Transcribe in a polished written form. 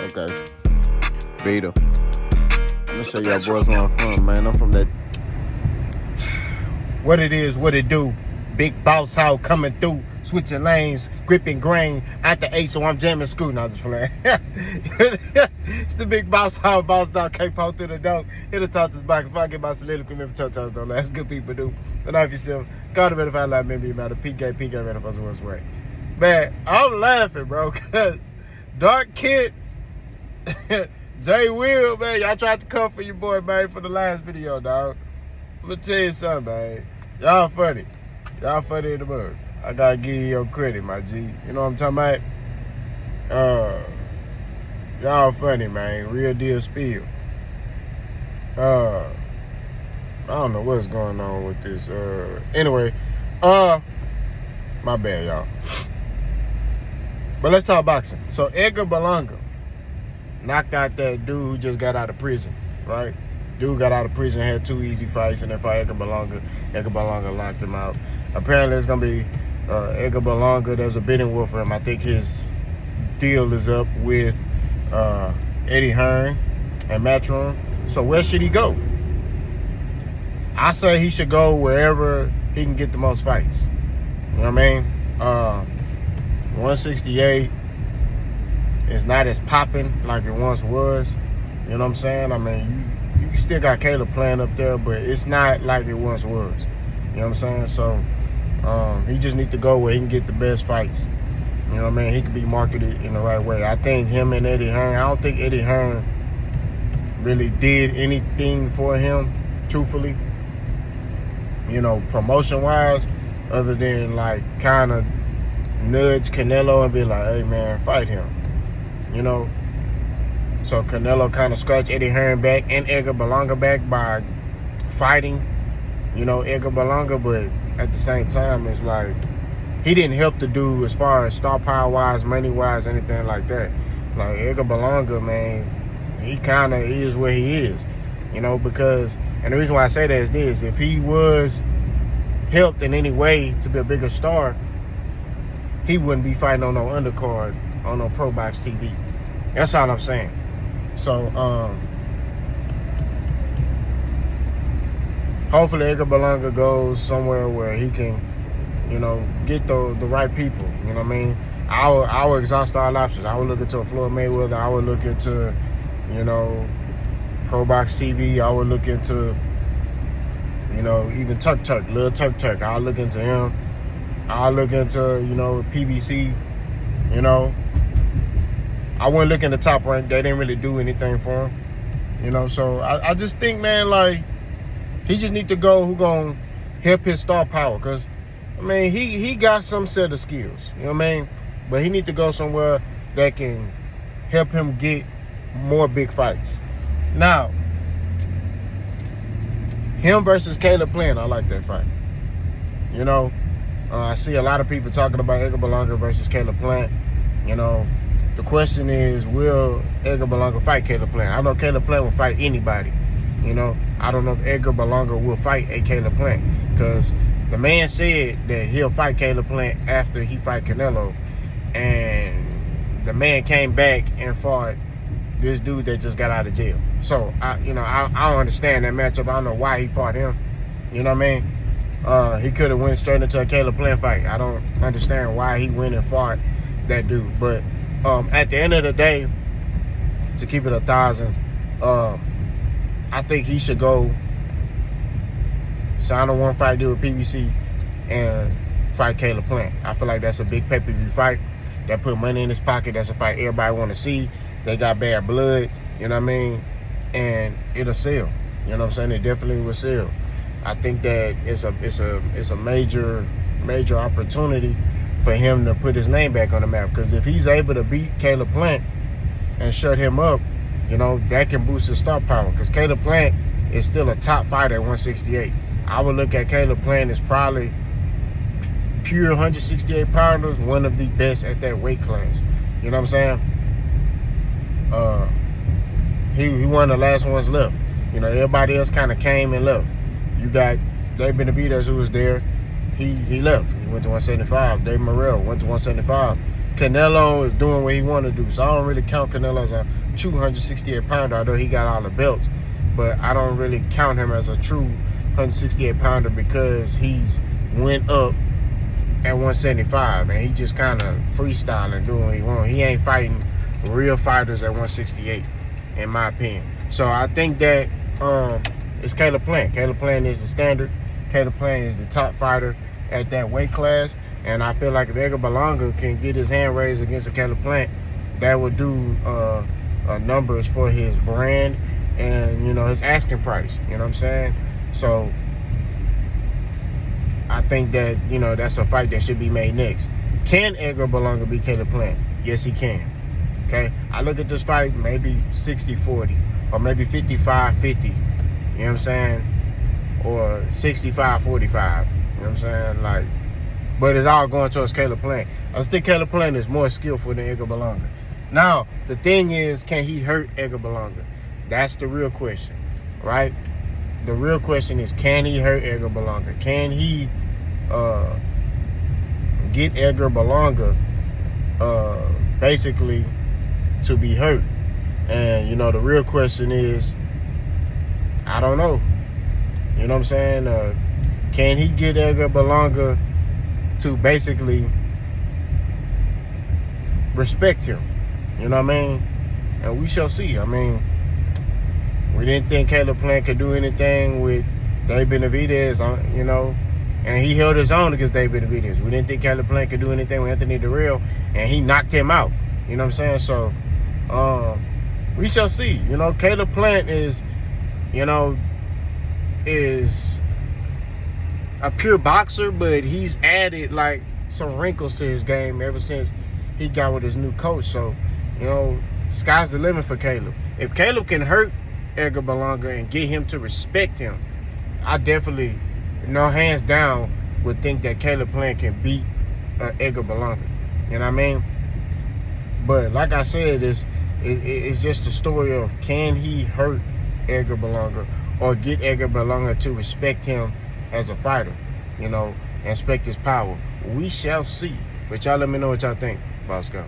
Okay. Beta. I'm gonna show y'all boys where I'm from, man. I'm from that. What it is, what it do. Big boss how coming through, switching lanes, gripping grain at the A, so I'm jamming screw. Not just playing. It's the big boss how boss dog can't post through the door. It'll talk this box. If I get my soliloquy, remember touch don't last. Good people do. Don't have yourself. God the better if I lie, maybe about a PK better if I was way. Man, I'm laughing, bro, cause Dark Kid, Jay Will, man, y'all tried to come for your boy, man, for the last video, dog. I'm gonna tell you something, man. Y'all funny. Y'all funny in the mug. I gotta give you your credit, my G. You know what I'm talking about? Y'all funny, man. Real deal spill. I don't know what's going on with this. Anyway, my bad, y'all. But let's talk boxing. So Edgar Berlanga knocked out that dude who just got out of prison, right? Dude got out of prison, had 2 easy fights, and then fought Edgar Berlanga. Edgar Berlanga knocked him out. Apparently, it's going to be Edgar Berlanga. There's a bidding war for him. I think his deal is up with Eddie Hearn and Matchroom. So where should he go? I say he should go wherever he can get the most fights. You know what I mean? 168 is not as popping like it once was. You know what I'm saying? I mean, you still got Caleb playing up there, but it's not like it once was. You know what I'm saying? So he just need to go where he can get the best fights. You know what I mean? He could be marketed in the right way. I think him and Eddie Hearn, I don't think Eddie Hearn really did anything for him, truthfully. You know, promotion-wise, other than like kind of nudge Canelo and be like, hey man, fight him. You know? So Canelo kind of scratched Eddie Hearn back and Edgar Berlanga back by fighting, you know, Edgar Berlanga, but at the same time, it's like he didn't help the dude as far as star power-wise, money-wise, anything like that. Like Edgar Berlanga, man, he kind of is where he is, you know, because, and the reason why I say that is this, if he was helped in any way to be a bigger star, he wouldn't be fighting on no undercard on no Pro Box TV. That's all I'm saying. So, hopefully Edgar Berlanga goes somewhere where he can, you know, get the right people. You know what I mean? I will exhaust all options. I would look into a Floyd Mayweather. I would look into, you know, Pro Box TV. I would look into, you know, even Lil Turk. I'll look into him. I'll look into, you know, PBC, you know. I wouldn't look in the top rank. They didn't really do anything for him. You know, so I just think, man, like, he just need to go who gonna help his star power. Because, I mean, he got some set of skills. You know what I mean? But he need to go somewhere that can help him get more big fights. Now, him versus Caleb Plant, I like that fight. You know, I see a lot of people talking about Edgar Berlanga versus Caleb Plant. You know, the question is, will Edgar Berlanga fight Caleb Plant? I know Caleb Plant will fight anybody. You know, I don't know if Edgar Berlanga will fight a Caleb Plant, because the man said that he'll fight Caleb Plant after he fight Canelo, and the man came back and fought this dude that just got out of jail. So I don't understand that matchup. I don't know why he fought him. You know what I mean? He could have went straight into a Caleb Plant fight. I don't understand why he went and fought that dude. But at the end of the day, to keep it 1,000, I think he should go sign a 1-fight deal with PBC and fight Caleb Plant. I feel like that's a big pay-per-view fight. That put money in his pocket. That's a fight everybody want to see. They got bad blood, you know what I mean? And it'll sell. You know what I'm saying? It definitely will sell. I think that it's a major opportunity for him to put his name back on the map. Because if he's able to beat Caleb Plant and shut him up, you know, that can boost his star power. Because Caleb Plant is still a top fighter at 168. I would look at Caleb Plant as probably pure 168 pounders, one of the best at that weight class. You know what I'm saying? He one of the last ones left. You know, everybody else kind of came and left. You got Dave Benavidez, who was there. He left. He went to 175. Dave Morrell went to 175. Canelo is doing what he want to do. So I don't really count Canelo as a true 168 pounder, although he got all the belts. But I don't really count him as a true 168 pounder because he's went up at 175 and he just kind of freestyling, doing what he want. He ain't fighting real fighters at 168, in my opinion. So I think that it's Caleb Plant. Caleb Plant is the standard. Caleb Plant is the top fighter at that weight class. And I feel like if Edgar Berlanga can get his hand raised against a Caleb Plant, that would do numbers for his brand and, you know, his asking price. You know what I'm saying? So I think that, you know, that's a fight that should be made next. Can Edgar Berlanga beat Caleb Plant? Yes, he can. Okay? I look at this fight maybe 60-40 or maybe 55-50. You know what I'm saying? Or 65-45. You know what I'm saying? Like, but it's all going towards Caleb Plant. I think Caleb Plant is more skillful than Edgar Berlanga. Now, the thing is, can he hurt Edgar Berlanga? That's the real question, right? The real question is, can he hurt Edgar Berlanga? Can he get Edgar Berlanga basically to be hurt? And, you know, the real question is, I don't know. You know what I'm saying? Can he get Edgar Berlanga to basically respect him? You know what I mean? And we shall see. I mean, we didn't think Caleb Plant could do anything with Dave Benavidez, you know, and he held his own against Dave Benavidez. We didn't think Caleb Plant could do anything with Anthony Durrell, and he knocked him out. You know what I'm saying? So, we shall see. You know, Caleb Plant is, you know, is a pure boxer, but he's added like some wrinkles to his game ever since he got with his new coach. So, you know, sky's the limit for Caleb. If Caleb can hurt Edgar Berlanga and get him to respect him, I definitely, no hands down, would think that Caleb Plant can beat Edgar Berlanga. You know what I mean? But like I said, it's just a story of, can he hurt Edgar Berlanga or get Edgar Berlanga to respect him as a fighter, you know, and respect his power. We shall see. But y'all let me know what y'all think. Boss go.